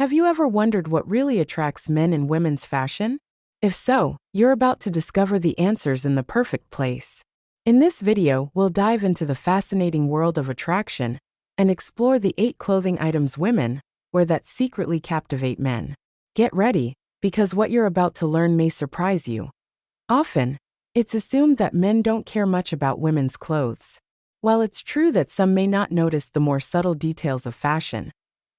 Have you ever wondered what really attracts men in women's fashion? If so, you're about to discover the answers in the perfect place. In this video, we'll dive into the fascinating world of attraction and explore the 8 clothing items women wear that secretly captivate men. Get ready, because what you're about to learn may surprise you. Often, it's assumed that men don't care much about women's clothes. While it's true that some may not notice the more subtle details of fashion,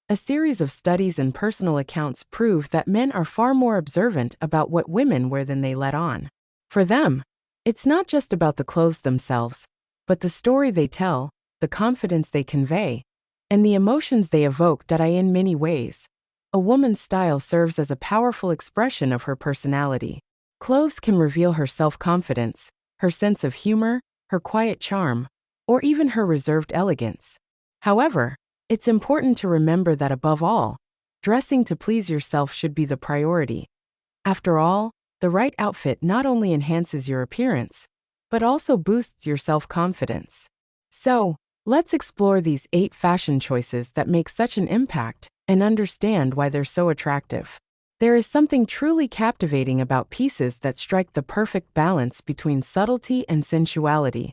a series of studies and personal accounts prove that men are far more observant about what women wear than they let on. For them, it's not just about the clothes themselves, but the story they tell, the confidence they convey, and the emotions they evoke. In many ways, a woman's style serves as a powerful expression of her personality. Clothes can reveal her self-confidence, her sense of humor, her quiet charm, or even her reserved elegance. However, it's important to remember that above all, dressing to please yourself should be the priority. After all, the right outfit not only enhances your appearance, but also boosts your self-confidence. So, let's explore these 8 fashion choices that make such an impact and understand why they're so attractive. There is something truly captivating about pieces that strike the perfect balance between subtlety and sensuality.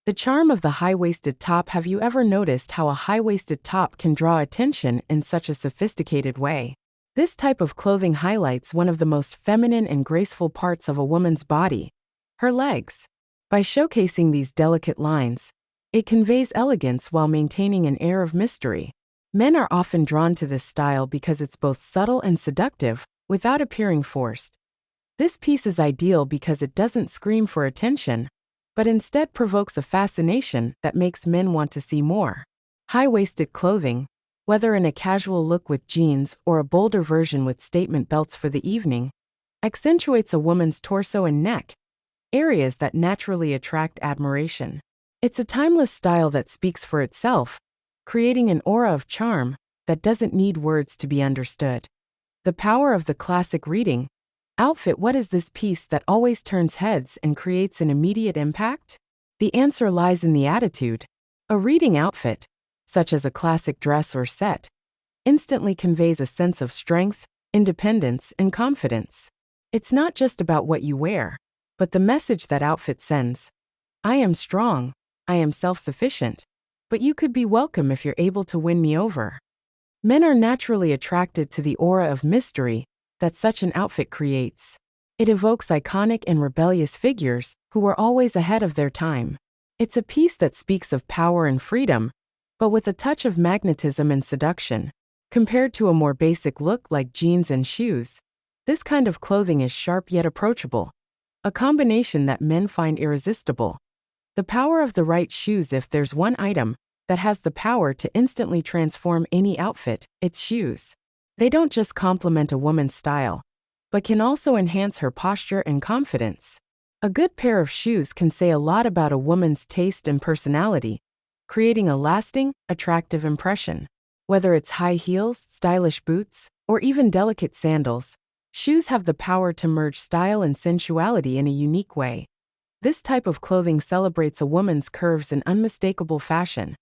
The charm of the high-waisted top. Have you ever noticed how a high-waisted top can draw attention in such a sophisticated way? This type of clothing highlights one of the most feminine and graceful parts of a woman's body, her legs. By showcasing these delicate lines, it conveys elegance while maintaining an air of mystery. Men are often drawn to this style because it's both subtle and seductive, without appearing forced. This piece is ideal because it doesn't scream for attention, but instead provokes a fascination that makes men want to see more. High-waisted clothing, whether in a casual look with jeans or a bolder version with statement belts for the evening, accentuates a woman's torso and neck, areas that naturally attract admiration. It's a timeless style that speaks for itself, creating an aura of charm that doesn't need words to be understood. The power of the classic reading outfit. What is this piece that always turns heads and creates an immediate impact? The answer lies in the attitude. A reading outfit, such as a classic dress or set, instantly conveys a sense of strength, independence, and confidence. It's not just about what you wear, but the message that outfit sends. I am strong, I am self-sufficient, but you could be welcome if you're able to win me over. Men are naturally attracted to the aura of mystery that such an outfit creates. It evokes iconic and rebellious figures who are always ahead of their time. It's a piece that speaks of power and freedom, but with a touch of magnetism and seduction. Compared to a more basic look like jeans and shoes, this kind of clothing is sharp yet approachable, a combination that men find irresistible. The power of the right shoes. If there's one item that has the power to instantly transform any outfit, it's shoes. They don't just complement a woman's style, but can also enhance her posture and confidence. A good pair of shoes can say a lot about a woman's taste and personality, creating a lasting, attractive impression. Whether it's high heels, stylish boots, or even delicate sandals, shoes have the power to merge style and sensuality in a unique way. This type of clothing celebrates a woman's curves and unmistakable fashion,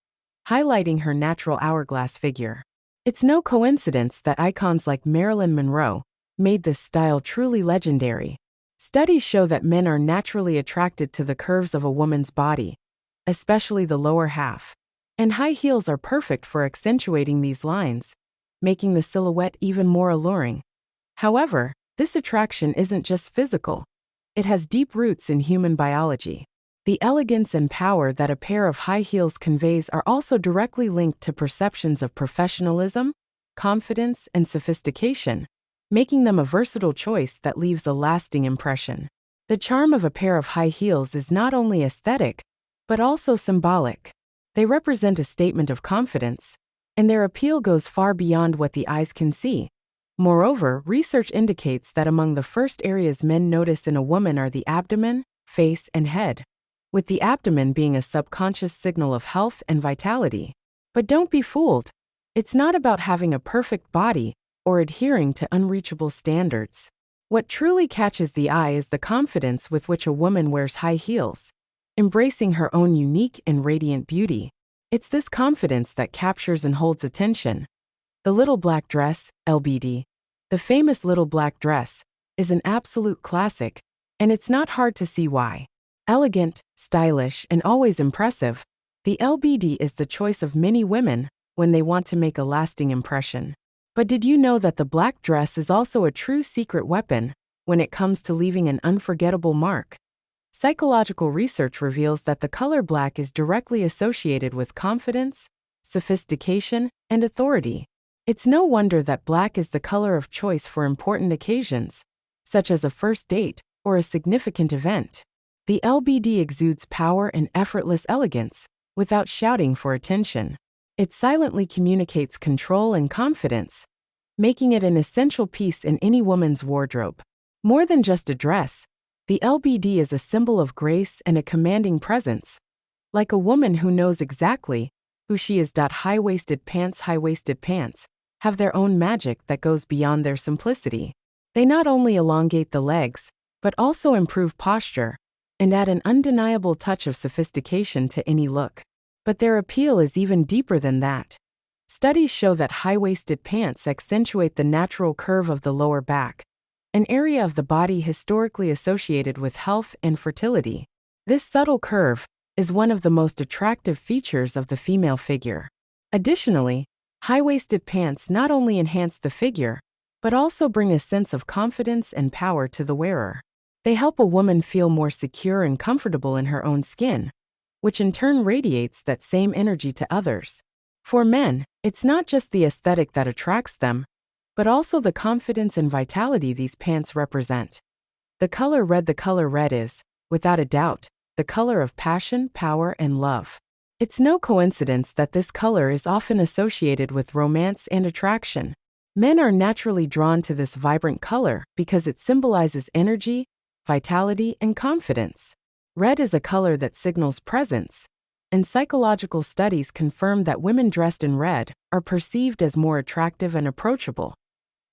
highlighting her natural hourglass figure. It's no coincidence that icons like Marilyn Monroe made this style truly legendary. Studies show that men are naturally attracted to the curves of a woman's body, especially the lower half, and high heels are perfect for accentuating these lines, making the silhouette even more alluring. However, this attraction isn't just physical. It has deep roots in human biology. The elegance and power that a pair of high heels conveys are also directly linked to perceptions of professionalism, confidence, and sophistication, making them a versatile choice that leaves a lasting impression. The charm of a pair of high heels is not only aesthetic, but also symbolic. They represent a statement of confidence, and their appeal goes far beyond what the eyes can see. Moreover, research indicates that among the first areas men notice in a woman are the abdomen, face, and head, with the abdomen being a subconscious signal of health and vitality. But don't be fooled. It's not about having a perfect body or adhering to unreachable standards. What truly catches the eye is the confidence with which a woman wears high heels, embracing her own unique and radiant beauty. It's this confidence that captures and holds attention, The little black dress, LBD. The famous little black dress is an absolute classic, and it's not hard to see why. Elegant, stylish, and always impressive, the LBD is the choice of many women when they want to make a lasting impression. But did you know that the black dress is also a true secret weapon when it comes to leaving an unforgettable mark? Psychological research reveals that the color black is directly associated with confidence, sophistication, and authority. It's no wonder that black is the color of choice for important occasions, such as a first date or a significant event. The LBD exudes power and effortless elegance without shouting for attention. It silently communicates control and confidence, making it an essential piece in any woman's wardrobe. More than just a dress, the LBD is a symbol of grace and a commanding presence, like a woman who knows exactly who she is. High-waisted pants have their own magic that goes beyond their simplicity. They not only elongate the legs, but also improve posture and add an undeniable touch of sophistication to any look. But their appeal is even deeper than that. Studies show that high-waisted pants accentuate the natural curve of the lower back, an area of the body historically associated with health and fertility. This subtle curve is one of the most attractive features of the female figure. Additionally, high-waisted pants not only enhance the figure, but also bring a sense of confidence and power to the wearer. They help a woman feel more secure and comfortable in her own skin, which in turn radiates that same energy to others. For men, it's not just the aesthetic that attracts them, but also the confidence and vitality these pants represent. The color red is, without a doubt, the color of passion, power, and love. It's no coincidence that this color is often associated with romance and attraction. Men are naturally drawn to this vibrant color because it symbolizes energy, vitality, and confidence. Red is a color that signals presence, and psychological studies confirm that women dressed in red are perceived as more attractive and approachable.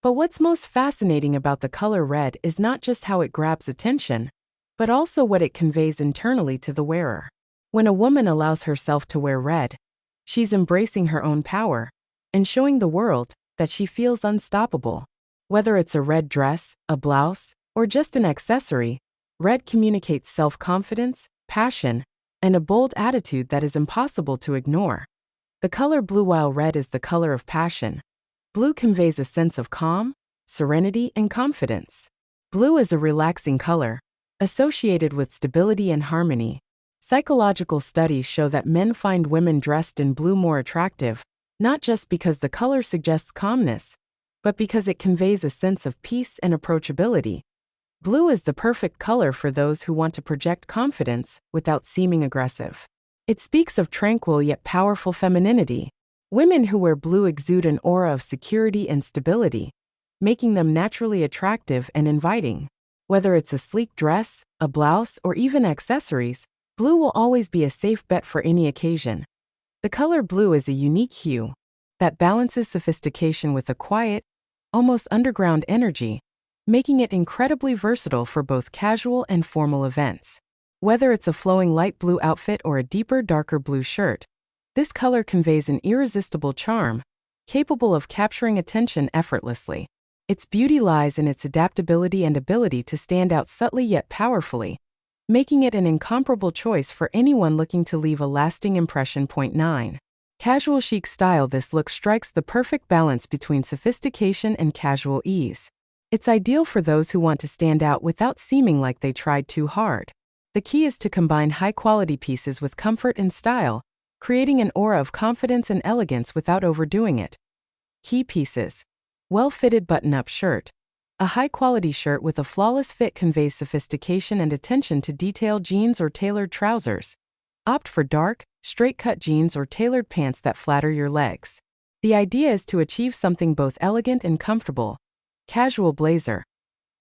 But what's most fascinating about the color red is not just how it grabs attention, but also what it conveys internally to the wearer. When a woman allows herself to wear red, she's embracing her own power and showing the world that she feels unstoppable. Whether it's a red dress, a blouse, or just an accessory, red communicates self-confidence, passion, and a bold attitude that is impossible to ignore. The color blue. While red is the color of passion, blue conveys a sense of calm, serenity, and confidence. Blue is a relaxing color, associated with stability and harmony. Psychological studies show that men find women dressed in blue more attractive, not just because the color suggests calmness, but because it conveys a sense of peace and approachability. Blue is the perfect color for those who want to project confidence without seeming aggressive. It speaks of tranquil yet powerful femininity. Women who wear blue exude an aura of security and stability, making them naturally attractive and inviting. Whether it's a sleek dress, a blouse, or even accessories, blue will always be a safe bet for any occasion. The color blue is a unique hue that balances sophistication with a quiet, almost underground energy, making it incredibly versatile for both casual and formal events. Whether it's a flowing light blue outfit or a deeper, darker blue shirt, this color conveys an irresistible charm, capable of capturing attention effortlessly. Its beauty lies in its adaptability and ability to stand out subtly yet powerfully, making it an incomparable choice for anyone looking to leave a lasting impression. 9. Casual chic style. This look strikes the perfect balance between sophistication and casual ease. It's ideal for those who want to stand out without seeming like they tried too hard. The key is to combine high-quality pieces with comfort and style, creating an aura of confidence and elegance without overdoing it. Key pieces. Well-fitted button-up shirt. A high-quality shirt with a flawless fit conveys sophistication and attention to detail. Jeans or tailored trousers. Opt for dark, straight-cut jeans or tailored pants that flatter your legs. The idea is to achieve something both elegant and comfortable. Casual blazer.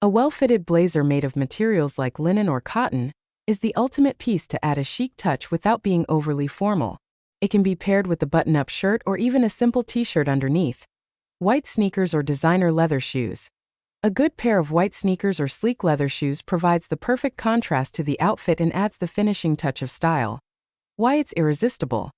A well-fitted blazer made of materials like linen or cotton is the ultimate piece to add a chic touch without being overly formal. It can be paired with a button-up shirt or even a simple t-shirt underneath. White sneakers or designer leather shoes. A good pair of white sneakers or sleek leather shoes provides the perfect contrast to the outfit and adds the finishing touch of style. Why it's irresistible.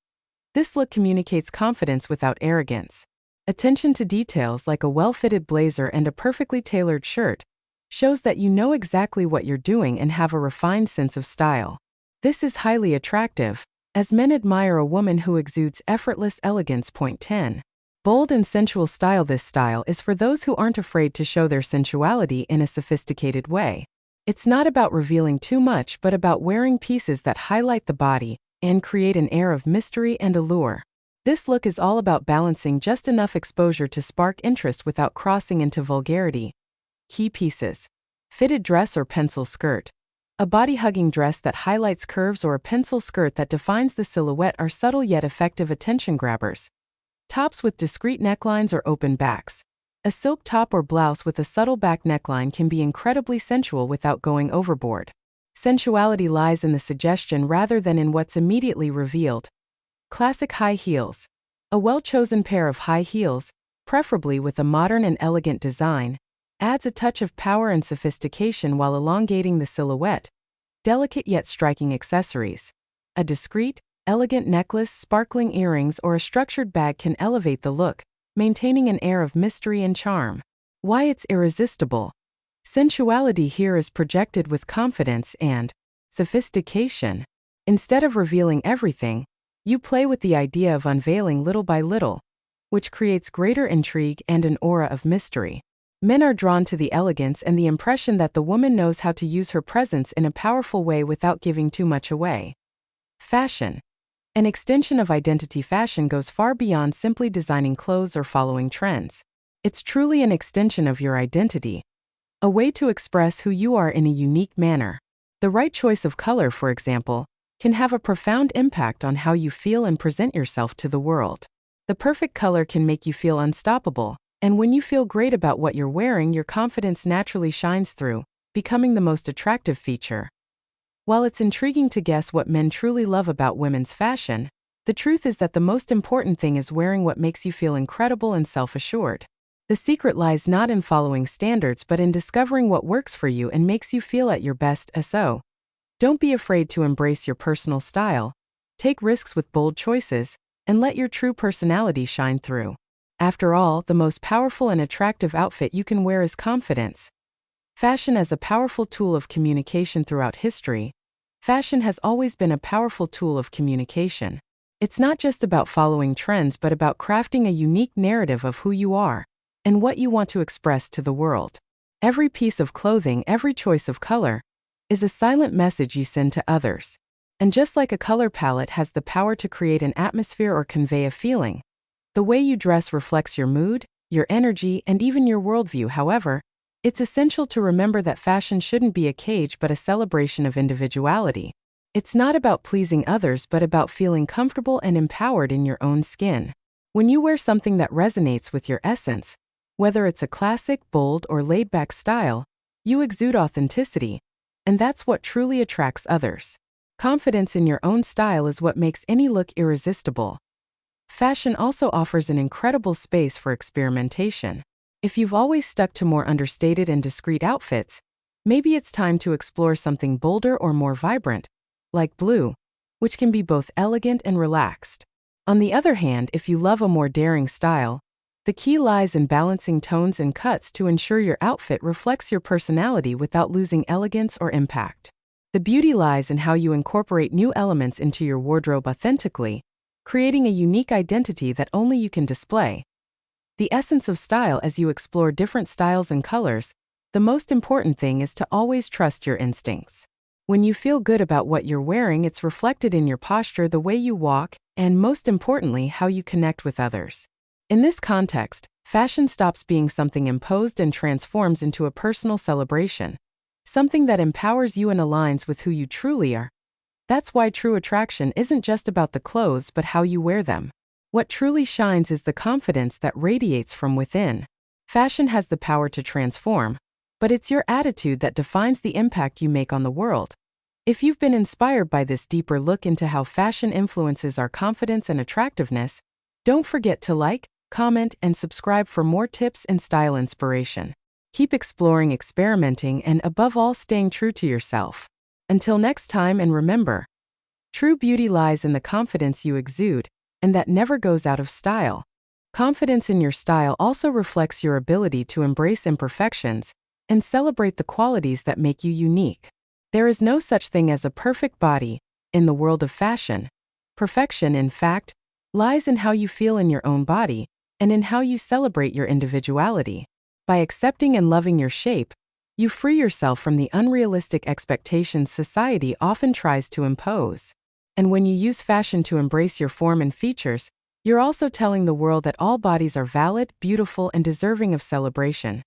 This look communicates confidence without arrogance. Attention to details like a well-fitted blazer and a perfectly tailored shirt shows that you know exactly what you're doing and have a refined sense of style. This is highly attractive, as men admire a woman who exudes effortless elegance. Point 10. Bold and sensual style. This style is for those who aren't afraid to show their sensuality in a sophisticated way. It's not about revealing too much but about wearing pieces that highlight the body and create an air of mystery and allure. This look is all about balancing just enough exposure to spark interest without crossing into vulgarity. Key pieces: fitted dress or pencil skirt. A body-hugging dress that highlights curves or a pencil skirt that defines the silhouette are subtle yet effective attention grabbers. Tops with discreet necklines or open backs. A silk top or blouse with a subtle back neckline can be incredibly sensual without going overboard. Sensuality lies in the suggestion rather than in what's immediately revealed. Classic high heels. A well-chosen pair of high heels, preferably with a modern and elegant design, adds a touch of power and sophistication while elongating the silhouette. Delicate yet striking accessories. A discreet, elegant necklace, sparkling earrings, or a structured bag can elevate the look, maintaining an air of mystery and charm. Why it's irresistible. Sensuality here is projected with confidence and sophistication. Instead of revealing everything, you play with the idea of unveiling little by little, which creates greater intrigue and an aura of mystery. Men are drawn to the elegance and the impression that the woman knows how to use her presence in a powerful way without giving too much away. Fashion. An extension of identity. Fashion goes far beyond simply designing clothes or following trends. It's truly an extension of your identity, a way to express who you are in a unique manner. The right choice of color, for example, can have a profound impact on how you feel and present yourself to the world. The perfect color can make you feel unstoppable, and when you feel great about what you're wearing, your confidence naturally shines through, becoming the most attractive feature. While it's intriguing to guess what men truly love about women's fashion, the truth is that the most important thing is wearing what makes you feel incredible and self-assured. The secret lies not in following standards but in discovering what works for you and makes you feel at your best. So, don't be afraid to embrace your personal style, take risks with bold choices, and let your true personality shine through. After all, the most powerful and attractive outfit you can wear is confidence. Fashion as a powerful tool of communication. Throughout history, fashion has always been a powerful tool of communication. It's not just about following trends but about crafting a unique narrative of who you are and what you want to express to the world. Every piece of clothing, every choice of color, is a silent message you send to others. And just like a color palette has the power to create an atmosphere or convey a feeling, the way you dress reflects your mood, your energy, and even your worldview. However, it's essential to remember that fashion shouldn't be a cage but a celebration of individuality. It's not about pleasing others but about feeling comfortable and empowered in your own skin. When you wear something that resonates with your essence, whether it's a classic, bold, or laid-back style, you exude authenticity, and that's what truly attracts others. Confidence in your own style is what makes any look irresistible. Fashion also offers an incredible space for experimentation. If you've always stuck to more understated and discreet outfits, maybe it's time to explore something bolder or more vibrant, like blue, which can be both elegant and relaxed. On the other hand, if you love a more daring style, the key lies in balancing tones and cuts to ensure your outfit reflects your personality without losing elegance or impact. The beauty lies in how you incorporate new elements into your wardrobe authentically, creating a unique identity that only you can display. The essence of style. As you explore different styles and colors, the most important thing is to always trust your instincts. When you feel good about what you're wearing, it's reflected in your posture, the way you walk, and most importantly, how you connect with others. In this context, fashion stops being something imposed and transforms into a personal celebration, something that empowers you and aligns with who you truly are. That's why true attraction isn't just about the clothes but how you wear them. What truly shines is the confidence that radiates from within. Fashion has the power to transform, but it's your attitude that defines the impact you make on the world. If you've been inspired by this deeper look into how fashion influences our confidence and attractiveness, don't forget to like, comment, and subscribe for more tips and style inspiration. Keep exploring, experimenting, and above all, staying true to yourself. Until next time, and remember, true beauty lies in the confidence you exude, and that never goes out of style. Confidence in your style also reflects your ability to embrace imperfections and celebrate the qualities that make you unique. There is no such thing as a perfect body in the world of fashion. Perfection, in fact, lies in how you feel in your own body and in how you celebrate your individuality. By accepting and loving your shape, you free yourself from the unrealistic expectations society often tries to impose. And when you use fashion to embrace your form and features, you're also telling the world that all bodies are valid, beautiful, and deserving of celebration.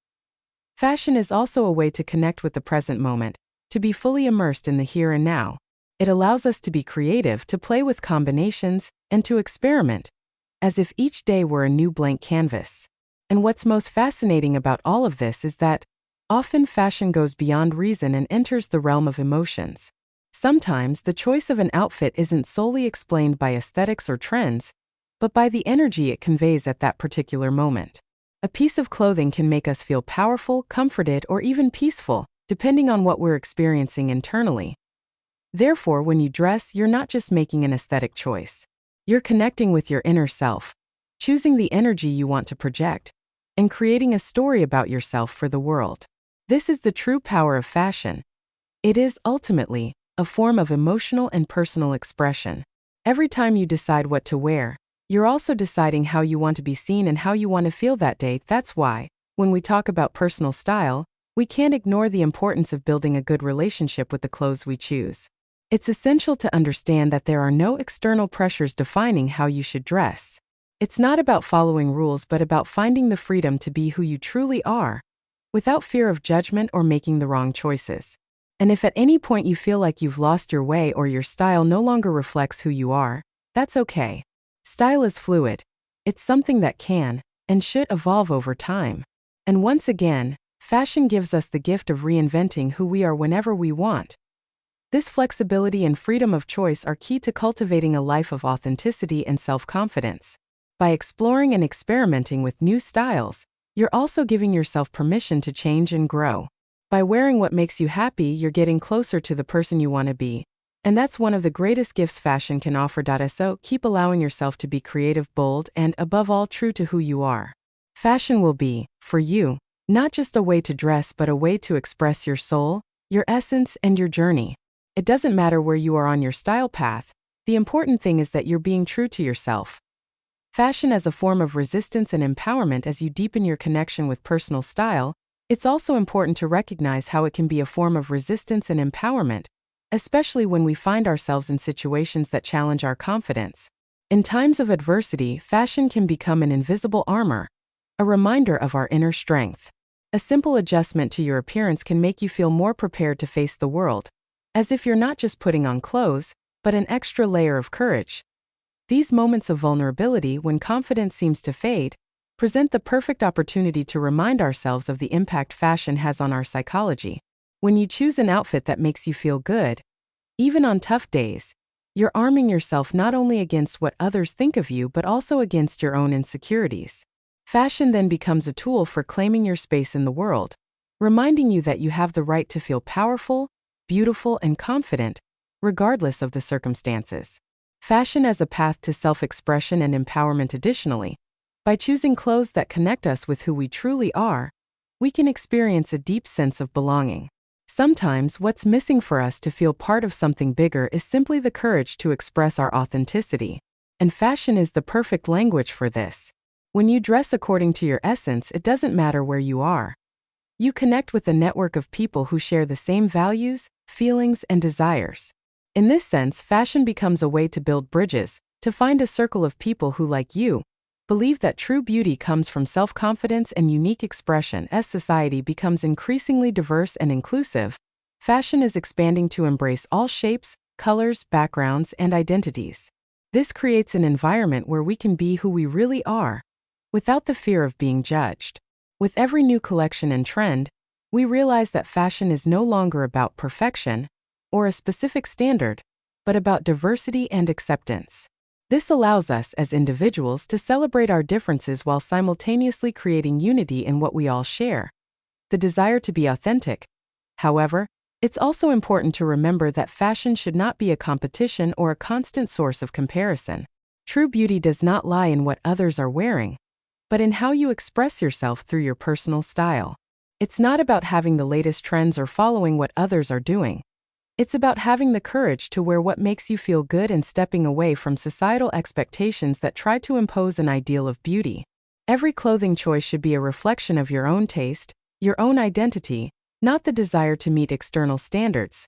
Fashion is also a way to connect with the present moment, to be fully immersed in the here and now. It allows us to be creative, to play with combinations, and to experiment, as if each day were a new blank canvas. And what's most fascinating about all of this is that often fashion goes beyond reason and enters the realm of emotions. Sometimes the choice of an outfit isn't solely explained by aesthetics or trends, but by the energy it conveys at that particular moment. A piece of clothing can make us feel powerful, comforted, or even peaceful, depending on what we're experiencing internally. Therefore, when you dress, you're not just making an aesthetic choice. You're connecting with your inner self, choosing the energy you want to project, and creating a story about yourself for the world. This is the true power of fashion. It is, ultimately, a form of emotional and personal expression. Every time you decide what to wear, you're also deciding how you want to be seen and how you want to feel that day. That's why, when we talk about personal style, we can't ignore the importance of building a good relationship with the clothes we choose. It's essential to understand that there are no external pressures defining how you should dress. It's not about following rules but about finding the freedom to be who you truly are, without fear of judgment or making the wrong choices. And if at any point you feel like you've lost your way or your style no longer reflects who you are, that's okay. Style is fluid. It's something that can and should evolve over time. And once again, fashion gives us the gift of reinventing who we are whenever we want. This flexibility and freedom of choice are key to cultivating a life of authenticity and self-confidence. By exploring and experimenting with new styles, you're also giving yourself permission to change and grow. By wearing what makes you happy, you're getting closer to the person you want to be. And that's one of the greatest gifts fashion can offer. So keep allowing yourself to be creative, bold, and above all true to who you are. Fashion will be, for you, not just a way to dress but a way to express your soul, your essence, and your journey. It doesn't matter where you are on your style path, the important thing is that you're being true to yourself. Fashion as a form of resistance and empowerment. As you deepen your connection with personal style, it's also important to recognize how it can be a form of resistance and empowerment, especially when we find ourselves in situations that challenge our confidence. In times of adversity, fashion can become an invisible armor, a reminder of our inner strength. A simple adjustment to your appearance can make you feel more prepared to face the world, as if you're not just putting on clothes, but an extra layer of courage. These moments of vulnerability, when confidence seems to fade, present the perfect opportunity to remind ourselves of the impact fashion has on our psychology. When you choose an outfit that makes you feel good, even on tough days, you're arming yourself not only against what others think of you but also against your own insecurities. Fashion then becomes a tool for claiming your space in the world, reminding you that you have the right to feel powerful, beautiful, and confident, regardless of the circumstances. Fashion as a path to self-expression and empowerment. Additionally, by choosing clothes that connect us with who we truly are, we can experience a deep sense of belonging. Sometimes what's missing for us to feel part of something bigger is simply the courage to express our authenticity. And fashion is the perfect language for this. When you dress according to your essence, it doesn't matter where you are. You connect with a network of people who share the same values, feelings, and desires. In this sense, fashion becomes a way to build bridges, to find a circle of people who, like you, believe that true beauty comes from self-confidence and unique expression. As society becomes increasingly diverse and inclusive, fashion is expanding to embrace all shapes, colors, backgrounds, and identities. This creates an environment where we can be who we really are, without the fear of being judged. With every new collection and trend, we realize that fashion is no longer about perfection or a specific standard, but about diversity and acceptance. This allows us as individuals to celebrate our differences while simultaneously creating unity in what we all share, the desire to be authentic. However, it's also important to remember that fashion should not be a competition or a constant source of comparison. True beauty does not lie in what others are wearing, but in how you express yourself through your personal style. It's not about having the latest trends or following what others are doing. It's about having the courage to wear what makes you feel good and stepping away from societal expectations that try to impose an ideal of beauty. Every clothing choice should be a reflection of your own taste, your own identity, not the desire to meet external standards.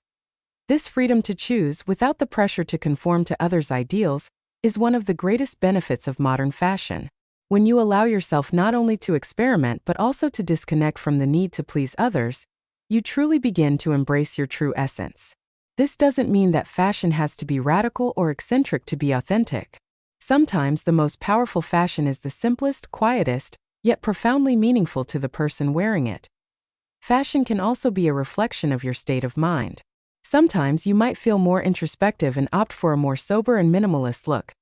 This freedom to choose without the pressure to conform to others' ideals is one of the greatest benefits of modern fashion. When you allow yourself not only to experiment but also to disconnect from the need to please others, you truly begin to embrace your true essence. This doesn't mean that fashion has to be radical or eccentric to be authentic. Sometimes the most powerful fashion is the simplest, quietest, yet profoundly meaningful to the person wearing it. Fashion can also be a reflection of your state of mind. Sometimes you might feel more introspective and opt for a more sober and minimalist look.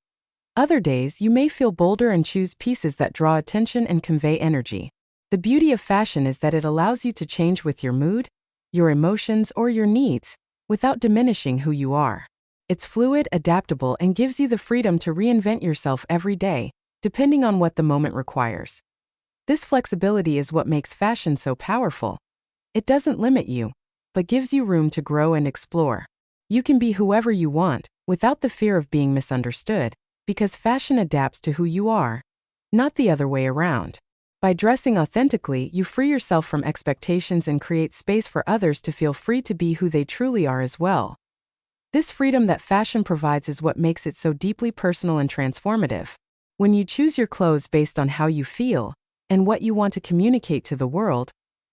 Other days you may feel bolder and choose pieces that draw attention and convey energy. The beauty of fashion is that it allows you to change with your mood, your emotions, or your needs, without diminishing who you are. It's fluid, adaptable, and gives you the freedom to reinvent yourself every day, depending on what the moment requires. This flexibility is what makes fashion so powerful. It doesn't limit you, but gives you room to grow and explore. You can be whoever you want, without the fear of being misunderstood, because fashion adapts to who you are, not the other way around. By dressing authentically, you free yourself from expectations and create space for others to feel free to be who they truly are as well. This freedom that fashion provides is what makes it so deeply personal and transformative. When you choose your clothes based on how you feel and what you want to communicate to the world,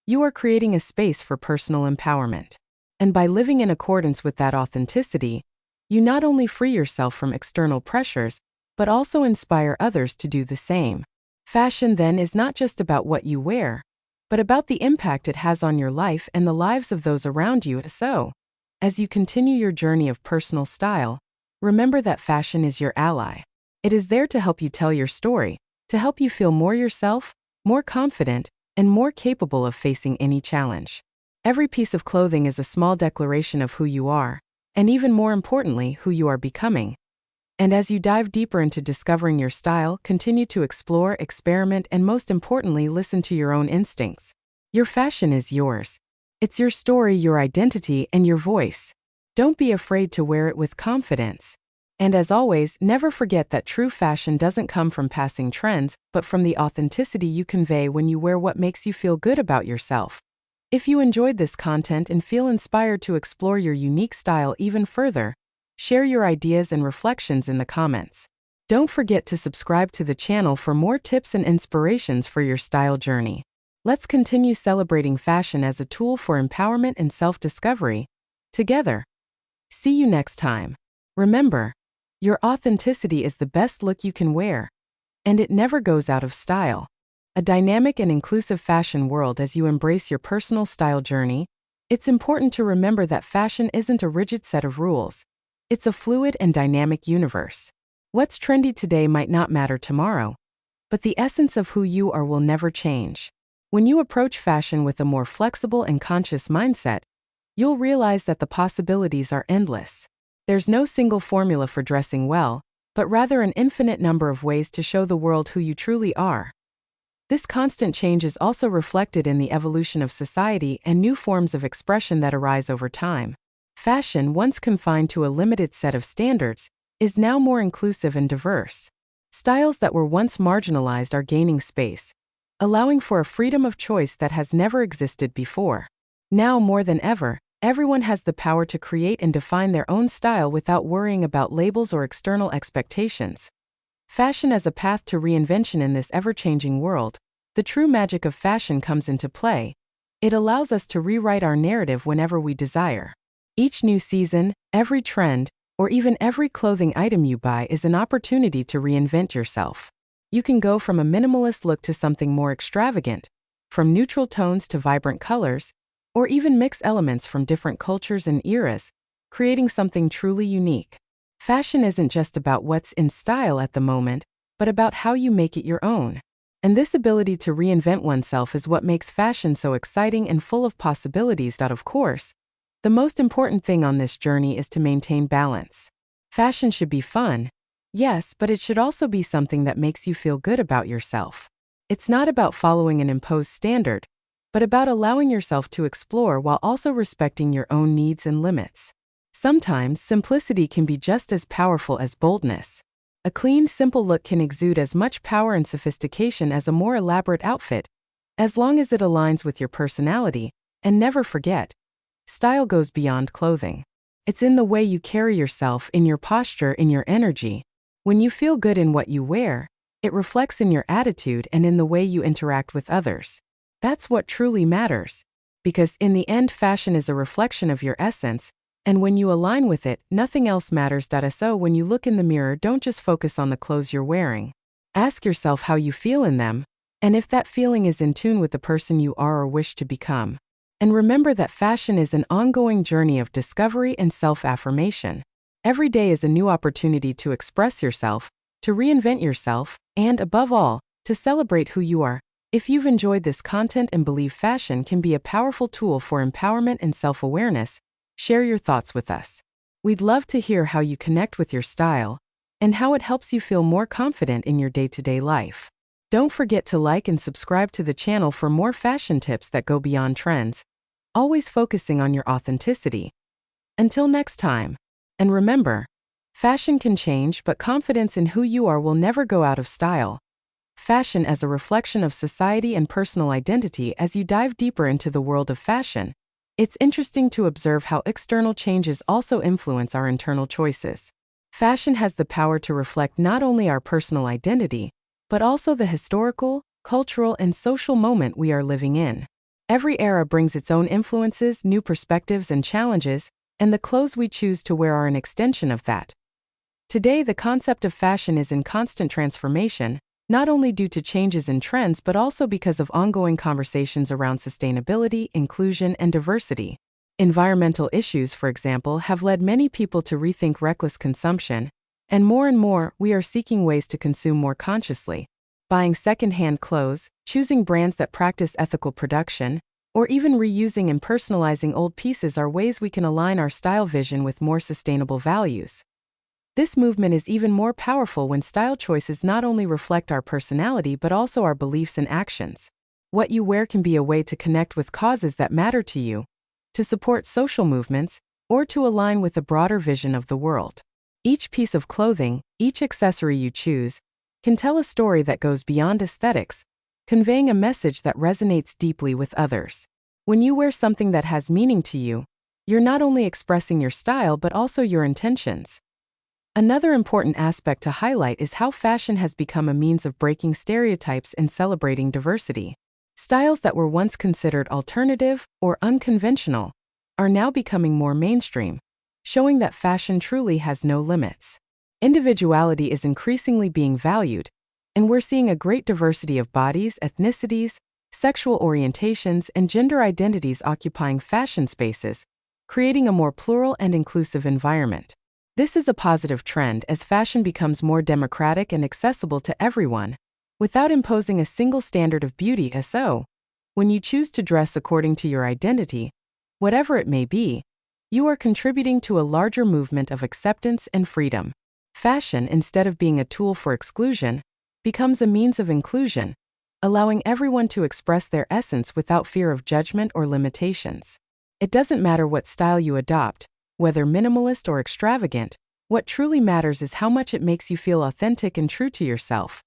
you are creating a space for personal empowerment. And by living in accordance with that authenticity, you not only free yourself from external pressures, but also inspire others to do the same. Fashion, then, is not just about what you wear, but about the impact it has on your life and the lives of those around you. So, as you continue your journey of personal style, remember that fashion is your ally. It is there to help you tell your story, to help you feel more yourself, more confident, and more capable of facing any challenge. Every piece of clothing is a small declaration of who you are, and even more importantly, who you are becoming. And as you dive deeper into discovering your style, continue to explore, experiment, and most importantly, listen to your own instincts. Your fashion is yours. It's your story, your identity, and your voice. Don't be afraid to wear it with confidence. And as always, never forget that true fashion doesn't come from passing trends, but from the authenticity you convey when you wear what makes you feel good about yourself. If you enjoyed this content and feel inspired to explore your unique style even further, share your ideas and reflections in the comments. Don't forget to subscribe to the channel for more tips and inspirations for your style journey. Let's continue celebrating fashion as a tool for empowerment and self-discovery, together. See you next time. Remember, your authenticity is the best look you can wear, and it never goes out of style. A dynamic and inclusive fashion world. As you embrace your personal style journey, it's important to remember that fashion isn't a rigid set of rules. It's a fluid and dynamic universe. What's trendy today might not matter tomorrow, but the essence of who you are will never change. When you approach fashion with a more flexible and conscious mindset, you'll realize that the possibilities are endless. There's no single formula for dressing well, but rather an infinite number of ways to show the world who you truly are. This constant change is also reflected in the evolution of society and new forms of expression that arise over time. Fashion, once confined to a limited set of standards, is now more inclusive and diverse. Styles that were once marginalized are gaining space, allowing for a freedom of choice that has never existed before. Now more than ever, everyone has the power to create and define their own style without worrying about labels or external expectations. Fashion as a path to reinvention in this ever-changing world. The true magic of fashion comes into play. It allows us to rewrite our narrative whenever we desire. Each new season, every trend, or even every clothing item you buy is an opportunity to reinvent yourself. You can go from a minimalist look to something more extravagant, from neutral tones to vibrant colors, or even mix elements from different cultures and eras, creating something truly unique. Fashion isn't just about what's in style at the moment, but about how you make it your own. And this ability to reinvent oneself is what makes fashion so exciting and full of possibilities. Of course, the most important thing on this journey is to maintain balance. Fashion should be fun, yes, but it should also be something that makes you feel good about yourself. It's not about following an imposed standard, but about allowing yourself to explore while also respecting your own needs and limits. Sometimes, simplicity can be just as powerful as boldness. A clean, simple look can exude as much power and sophistication as a more elaborate outfit, as long as it aligns with your personality. And never forget, style goes beyond clothing. It's in the way you carry yourself, in your posture, in your energy. When you feel good in what you wear, it reflects in your attitude and in the way you interact with others. That's what truly matters. Because in the end, fashion is a reflection of your essence, and when you align with it, nothing else matters. So when you look in the mirror, don't just focus on the clothes you're wearing. Ask yourself how you feel in them, and if that feeling is in tune with the person you are or wish to become. And remember that fashion is an ongoing journey of discovery and self-affirmation. Every day is a new opportunity to express yourself, to reinvent yourself, and above all, to celebrate who you are. If you've enjoyed this content and believe fashion can be a powerful tool for empowerment and self-awareness, share your thoughts with us. We'd love to hear how you connect with your style and how it helps you feel more confident in your day-to-day life. Don't forget to like and subscribe to the channel for more fashion tips that go beyond trends, always focusing on your authenticity. Until next time, and remember, fashion can change, but confidence in who you are will never go out of style. Fashion as a reflection of society and personal identity. As you dive deeper into the world of fashion, it's interesting to observe how external changes also influence our internal choices. Fashion has the power to reflect not only our personal identity, but also the historical, cultural, and social moment we are living in. Every era brings its own influences, new perspectives, and challenges, and the clothes we choose to wear are an extension of that. Today, the concept of fashion is in constant transformation, not only due to changes in trends but also because of ongoing conversations around sustainability, inclusion, and diversity. Environmental issues, for example, have led many people to rethink reckless consumption, and more we are seeking ways to consume more consciously. Buying second-hand clothes, choosing brands that practice ethical production, or even reusing and personalizing old pieces are ways we can align our style vision with more sustainable values. This movement is even more powerful when style choices not only reflect our personality but also our beliefs and actions. What you wear can be a way to connect with causes that matter to you, to support social movements, or to align with a broader vision of the world. Each piece of clothing, each accessory you choose, can tell a story that goes beyond aesthetics, conveying a message that resonates deeply with others. When you wear something that has meaning to you, you're not only expressing your style but also your intentions. Another important aspect to highlight is how fashion has become a means of breaking stereotypes and celebrating diversity. Styles that were once considered alternative or unconventional are now becoming more mainstream, showing that fashion truly has no limits. Individuality is increasingly being valued, and we're seeing a great diversity of bodies, ethnicities, sexual orientations, and gender identities occupying fashion spaces, creating a more plural and inclusive environment. This is a positive trend as fashion becomes more democratic and accessible to everyone, without imposing a single standard of beauty. So, when you choose to dress according to your identity, whatever it may be, you are contributing to a larger movement of acceptance and freedom. Fashion, instead of being a tool for exclusion, becomes a means of inclusion, allowing everyone to express their essence without fear of judgment or limitations. It doesn't matter what style you adopt, whether minimalist or extravagant, what truly matters is how much it makes you feel authentic and true to yourself.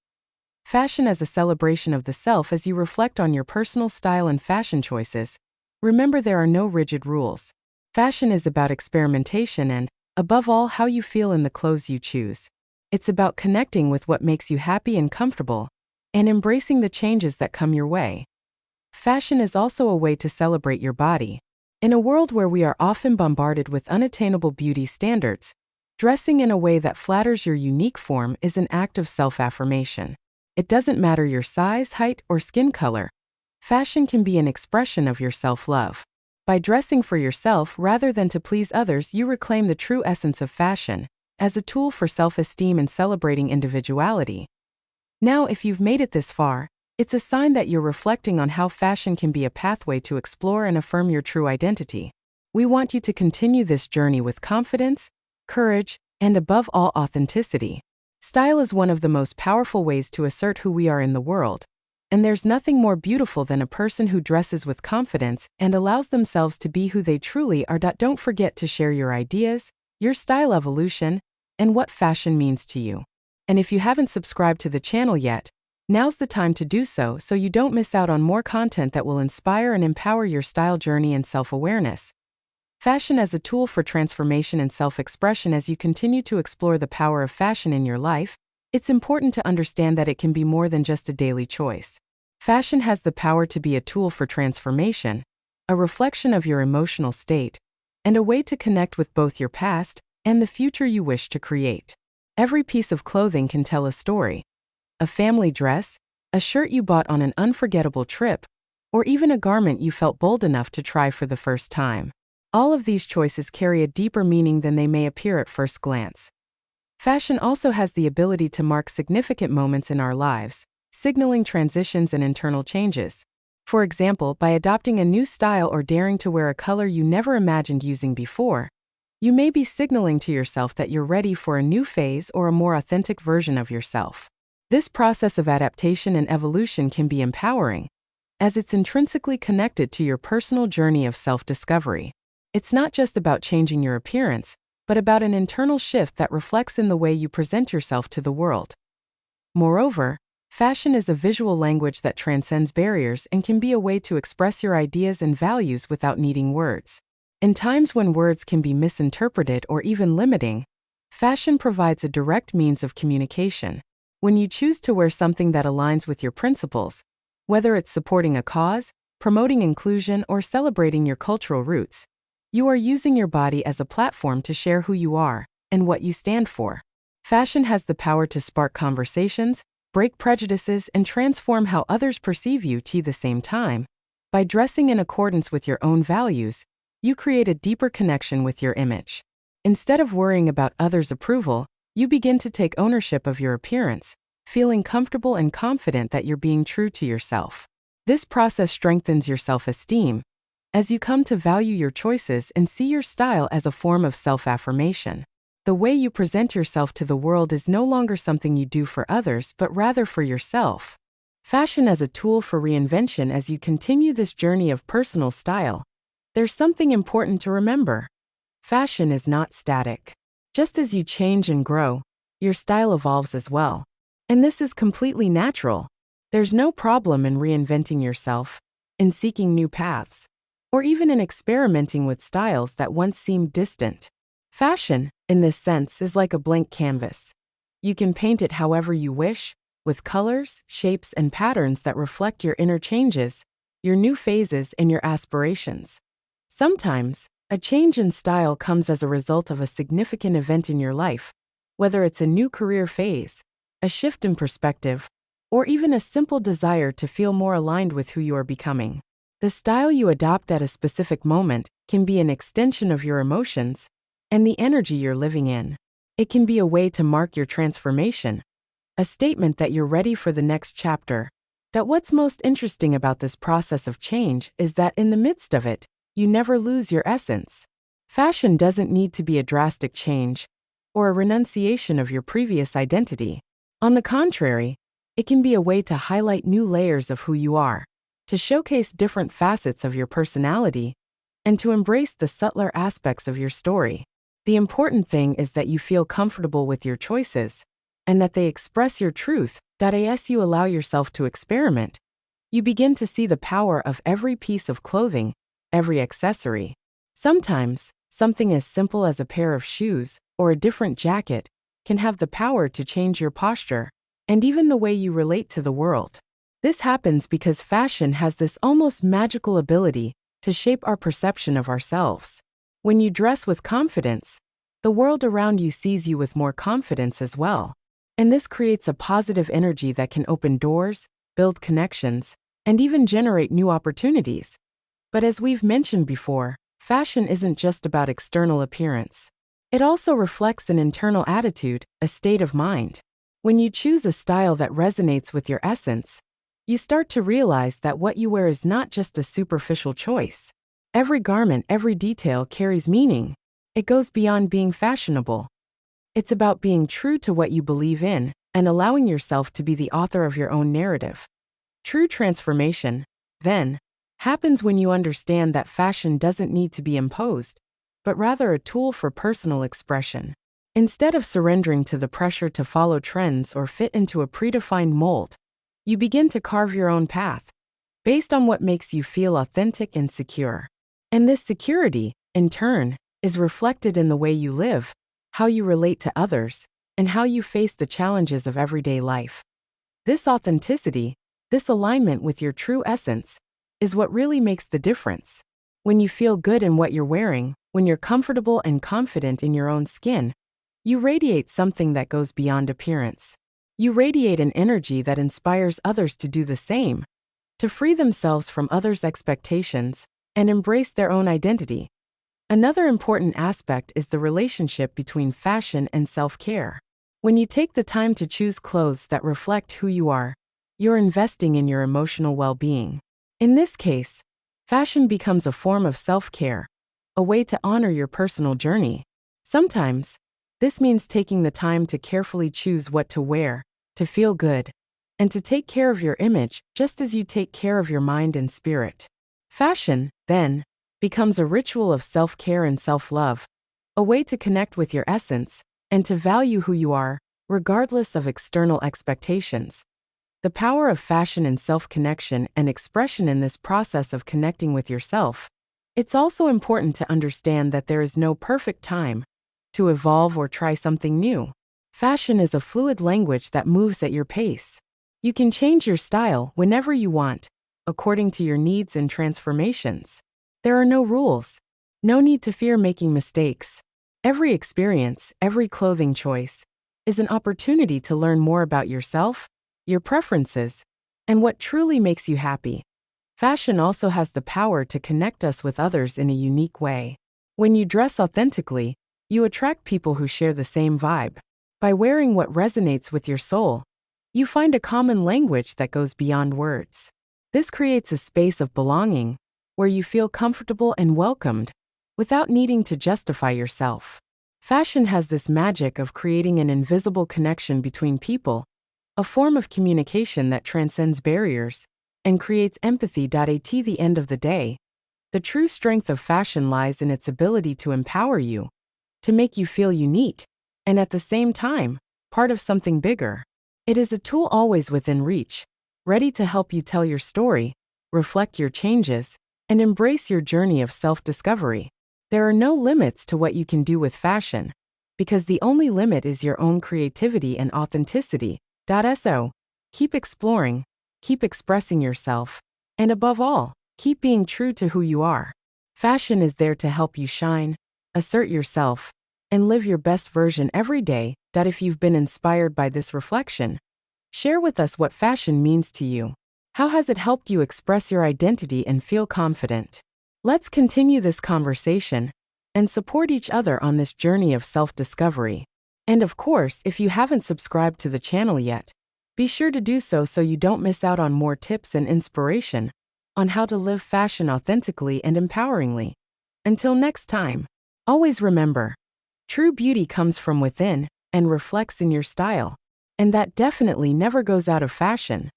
Fashion as a celebration of the self. As you reflect on your personal style and fashion choices, remember there are no rigid rules. Fashion is about experimentation and, above all, how you feel in the clothes you choose. It's about connecting with what makes you happy and comfortable, and embracing the changes that come your way. Fashion is also a way to celebrate your body. In a world where we are often bombarded with unattainable beauty standards, dressing in a way that flatters your unique form is an act of self-affirmation. It doesn't matter your size, height, or skin color. Fashion can be an expression of your self-love. By dressing for yourself rather than to please others, you reclaim the true essence of fashion, as a tool for self-esteem and celebrating individuality. Now, if you've made it this far, it's a sign that you're reflecting on how fashion can be a pathway to explore and affirm your true identity. We want you to continue this journey with confidence, courage, and above all, authenticity. Style is one of the most powerful ways to assert who we are in the world, And there's nothing more beautiful than a person who dresses with confidence and allows themselves to be who they truly are. Don't forget to share your ideas, your style evolution, and what fashion means to you. And if you haven't subscribed to the channel yet, now's the time to do so you don't miss out on more content that will inspire and empower your style journey and self-awareness. Fashion as a tool for transformation and self-expression. As you continue to explore the power of fashion in your life, it's important to understand that it can be more than just a daily choice. Fashion has the power to be a tool for transformation, a reflection of your emotional state, and a way to connect with both your past and the future you wish to create. Every piece of clothing can tell a story. A family dress, a shirt you bought on an unforgettable trip, or even a garment you felt bold enough to try for the first time. All of these choices carry a deeper meaning than they may appear at first glance. Fashion also has the ability to mark significant moments in our lives, signaling transitions and internal changes. For example, by adopting a new style or daring to wear a color you never imagined using before, you may be signaling to yourself that you're ready for a new phase or a more authentic version of yourself. This process of adaptation and evolution can be empowering, as it's intrinsically connected to your personal journey of self-discovery. It's not just about changing your appearance, but about an internal shift that reflects in the way you present yourself to the world. Moreover, fashion is a visual language that transcends barriers and can be a way to express your ideas and values without needing words. In times when words can be misinterpreted or even limiting, fashion provides a direct means of communication. When you choose to wear something that aligns with your principles, whether it's supporting a cause, promoting inclusion, or celebrating your cultural roots, you are using your body as a platform to share who you are and what you stand for. Fashion has the power to spark conversations, break prejudices, and transform how others perceive you. At the same time, by dressing in accordance with your own values, you create a deeper connection with your image. Instead of worrying about others' approval, you begin to take ownership of your appearance, feeling comfortable and confident that you're being true to yourself. This process strengthens your self-esteem, as you come to value your choices and see your style as a form of self-affirmation. The way you present yourself to the world is no longer something you do for others but rather for yourself. Fashion as a tool for reinvention. As you continue this journey of personal style, there's something important to remember. Fashion is not static. Just as you change and grow, your style evolves as well. And this is completely natural. There's no problem in reinventing yourself, in seeking new paths, or even in experimenting with styles that once seemed distant. Fashion, in this sense, is like a blank canvas. You can paint it however you wish, with colors, shapes, and patterns that reflect your inner changes, your new phases, and your aspirations. Sometimes, a change in style comes as a result of a significant event in your life, whether it's a new career phase, a shift in perspective, or even a simple desire to feel more aligned with who you are becoming. The style you adopt at a specific moment can be an extension of your emotions and the energy you're living in. It can be a way to mark your transformation, a statement that you're ready for the next chapter. What's most interesting about this process of change is that in the midst of it, you never lose your essence. Fashion doesn't need to be a drastic change or a renunciation of your previous identity. On the contrary, it can be a way to highlight new layers of who you are, to showcase different facets of your personality, and to embrace the subtler aspects of your story. The important thing is that you feel comfortable with your choices, and that they express your truth. As you allow yourself to experiment, you begin to see the power of every piece of clothing, every accessory. Sometimes, something as simple as a pair of shoes or a different jacket can have the power to change your posture and even the way you relate to the world. This happens because fashion has this almost magical ability to shape our perception of ourselves. When you dress with confidence, the world around you sees you with more confidence as well. And this creates a positive energy that can open doors, build connections, and even generate new opportunities. But as we've mentioned before, fashion isn't just about external appearance. It also reflects an internal attitude, a state of mind. When you choose a style that resonates with your essence, you start to realize that what you wear is not just a superficial choice. Every garment, every detail carries meaning. It goes beyond being fashionable. It's about being true to what you believe in and allowing yourself to be the author of your own narrative. True transformation, then, happens when you understand that fashion doesn't need to be imposed, but rather a tool for personal expression. Instead of surrendering to the pressure to follow trends or fit into a predefined mold, you begin to carve your own path, based on what makes you feel authentic and secure. And this security, in turn, is reflected in the way you live, how you relate to others, and how you face the challenges of everyday life. This authenticity, this alignment with your true essence, is what really makes the difference. When you feel good in what you're wearing, when you're comfortable and confident in your own skin, you radiate something that goes beyond appearance. You radiate an energy that inspires others to do the same, to free themselves from others' expectations, and embrace their own identity. Another important aspect is the relationship between fashion and self-care. When you take the time to choose clothes that reflect who you are, you're investing in your emotional well-being. In this case, fashion becomes a form of self-care, a way to honor your personal journey. Sometimes, this means taking the time to carefully choose what to wear, to feel good, and to take care of your image just as you take care of your mind and spirit. Fashion, then, becomes a ritual of self-care and self-love, a way to connect with your essence and to value who you are, regardless of external expectations. The power of fashion in self-connection and expression in this process of connecting with yourself. It's also important to understand that there is no perfect time to evolve or try something new. Fashion is a fluid language that moves at your pace. You can change your style whenever you want, according to your needs and transformations. There are no rules. No need to fear making mistakes. Every experience, every clothing choice, is an opportunity to learn more about yourself, your preferences, and what truly makes you happy. Fashion also has the power to connect us with others in a unique way. When you dress authentically, you attract people who share the same vibe. By wearing what resonates with your soul, you find a common language that goes beyond words. This creates a space of belonging, where you feel comfortable and welcomed, without needing to justify yourself. Fashion has this magic of creating an invisible connection between people, a form of communication that transcends barriers and creates empathy. At the end of the day, the true strength of fashion lies in its ability to empower you, to make you feel unique, and at the same time, part of something bigger. It is a tool always within reach, ready to help you tell your story, reflect your changes, and embrace your journey of self-discovery. There are no limits to what you can do with fashion, because the only limit is your own creativity and authenticity. So, keep exploring, keep expressing yourself, and above all, keep being true to who you are. Fashion is there to help you shine, assert yourself, and live your best version every day. If you've been inspired by this reflection, share with us what fashion means to you. How has it helped you express your identity and feel confident? Let's continue this conversation and support each other on this journey of self-discovery. And of course, if you haven't subscribed to the channel yet, be sure to do so you don't miss out on more tips and inspiration on how to live fashion authentically and empoweringly. Until next time, always remember, true beauty comes from within and reflects in your style. And that definitely never goes out of fashion.